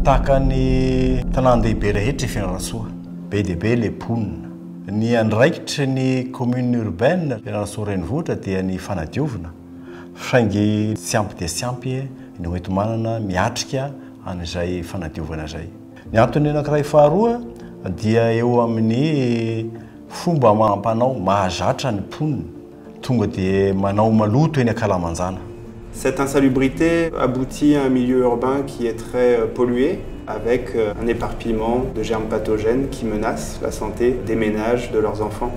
Tahaka ny tanàn-dehibe rehetra Fianarantsoa, be dia be ilay mponina. Ny andraikitra ny commune urbaine Fianarantsoa renivohitra dia ny fanadiovana. Saingy tsy ampy dia tsy ampy ny hoento manana miatrika an'izay fanadiovana izay. Ny antony anankiray faharoa dia eo amin'ny fomba amampanao mahazatra ny mponina tonga dia manao maloto eny Akalamanjana. Cette insalubrité aboutit à un milieu urbain qui est très pollué, avec un éparpillement de germes pathogènes qui menacent la santé des ménages, de leurs enfants.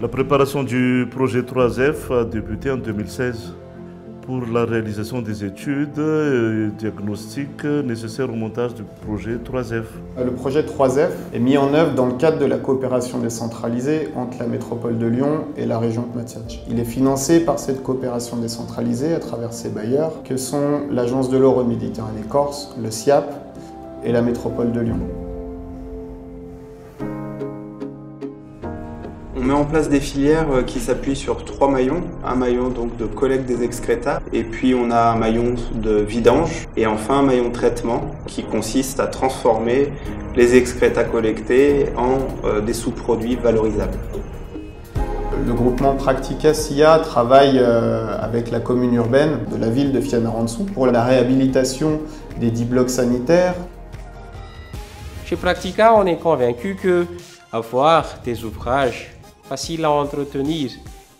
La préparation du projet 3F a débuté en 2016 pour la réalisation des études et diagnostics nécessaires au montage du projet 3F. Le projet 3F est mis en œuvre dans le cadre de la coopération décentralisée entre la métropole de Lyon et la région de Matsiach. Il est financé par cette coopération décentralisée à travers ses bailleurs que sont l'Agence de l'eau Méditerranée Corse, le SIAP et la métropole de Lyon. On met en place des filières qui s'appuient sur 3 maillons. Un maillon donc de collecte des excrétas, et puis on a un maillon de vidange, et enfin un maillon de traitement qui consiste à transformer les excrétas collectés en des sous-produits valorisables. Le groupement Practica SIA travaille avec la commune urbaine de la ville de Fianarantsoa pour la réhabilitation des 10 blocs sanitaires. Chez Practica, on est convaincu que avoir des ouvrages faciles à entretenir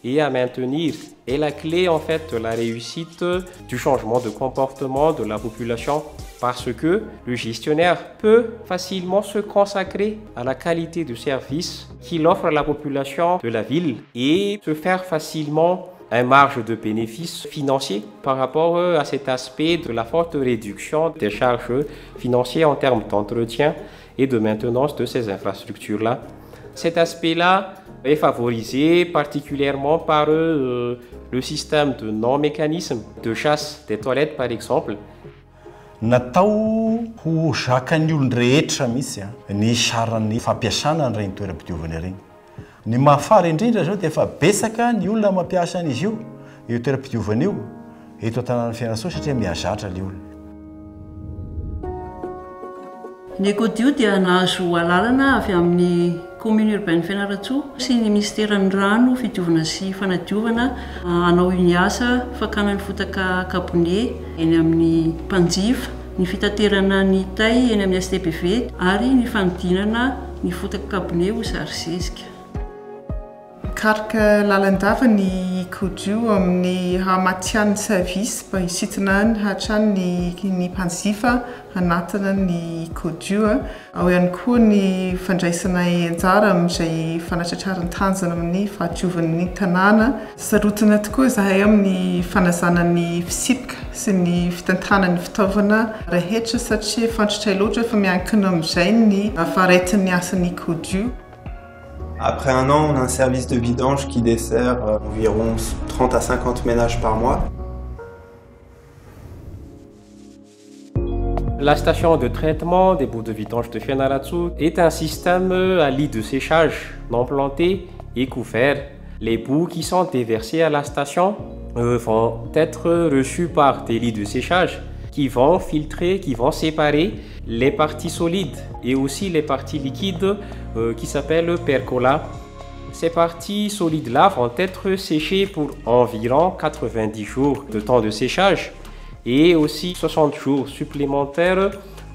et à maintenir est la clé en fait de la réussite du changement de comportement de la population, parce que le gestionnaire peut facilement se consacrer à la qualité de service qu'il offre à la population de la ville et se faire facilement une marge de bénéfice financier par rapport à cet aspect de la forte réduction des charges financières en termes d'entretien et de maintenance de ces infrastructures-là. Cet aspect-là est favorisé particulièrement par le système de non-mécanisme de chasse des toilettes par exemple. Natao ho zakan'ny olon-drehetra mihitsy ny saran'ny fampiasana an'ireny toeram-pidiovana ireny. Ny mahafara indrindra zao dia efa betsaka ny olona mampiasa an'izy io toeram-pidiovana io eto an-tanàna Fianarantsoa satria mihazatra ilay olona. Ny écodio dia nahazo alalana avy amin'ny commune urbaine Fianarantsoa sy ny ministeran'ny rano, fidiovana sy fanadiovana hanao ny asa fakana ny fotaka kabone eny amin'ny mpanjifa, ny fitaterana ny tay eny amin'ny STBV ary ny fanodinana ny fotaka kabone ho sary zezika. Karaka lalandava ny écodio amin'ny hamatsian'ny service mba hisitina ny hatrany ny mpanjifa anatina ny écodio. Ao ihany koa ny fandraisana anjara amin'izay fanatratraran'ny tanjona amin'ny fahadiovan'ny tanàna. Sarotana tokoa izahay amin'ny fanazana ny fisipika sy ny fitantanan'ny fitaovana rehetra satria fantatray loatra fa miankina amin'izay ny faharetin'ny asan'ny écodio. Après un an, on a un service de vidange qui dessert environ 30 à 50 ménages par mois. La station de traitement des boues de vidange de Fianarantsoa est un système à lit de séchage non planté et couvert. Les boues qui sont déversées à la station vont être reçues par des lits de séchage qui vont filtrer, qui vont séparer les parties solides et aussi les parties liquides qui s'appellent percola. Ces parties solides-là vont être séchées pour environ 90 jours de temps de séchage et aussi 60 jours supplémentaires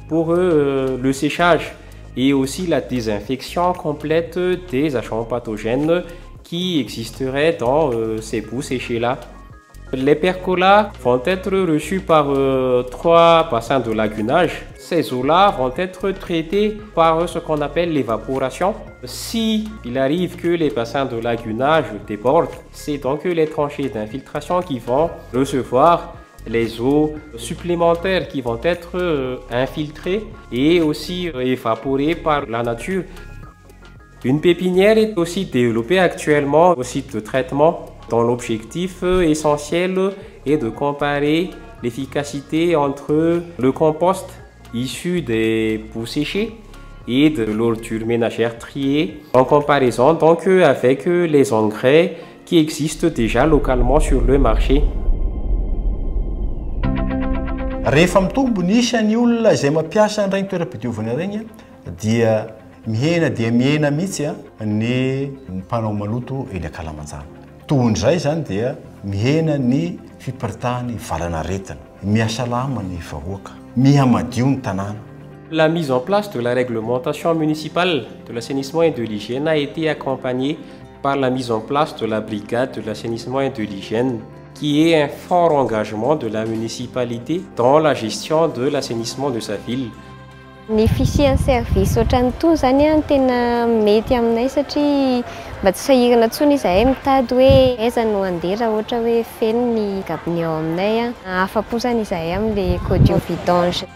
pour le séchage et aussi la désinfection complète des agents pathogènes qui existeraient dans ces boues séchées-là. Les percolas vont être reçus par 3 bassins de lagunage. Ces eaux-là vont être traitées par ce qu'on appelle l'évaporation. Si il arrive que les bassins de lagunage débordent, c'est donc les tranchées d'infiltration qui vont recevoir les eaux supplémentaires qui vont être infiltrées et aussi évaporées par la nature. Une pépinière est aussi développée actuellement au site de traitement, dont l'objectif essentiel est de comparer l'efficacité entre le compost issu des boues séchées et de l'ordure ménagère triée en comparaison donc avec les engrais qui existent déjà localement sur le marché. rehefa mitombony isany olona izay mampiasa ny regny toeram-pitiovana regny dia mihena mihitsy ny mpanao maloto eny Akalamanjana. Tohon'izay zany dia mihena ny fiparitahany valana retina, mihasalama ny vahoaka, mihamadio ny tanàna. La mise en place de la réglementation municipale de l'assainissement et de l'hygiène a été accompagnée par la mise en place de la brigade de l'assainissement et de l'hygiène, qui est un fort engagement de la municipalité dans la gestion de l'assainissement de sa ville. Ny fisian'ny service ohatran'ny to zany tena mety aminay satria mba tsy sahirana intsony izahay mitady hoe aiza no andeha raha ohatra hoe feno ny gabiny ao aminay afa-po zany izahay amin'ilay caudio vidange.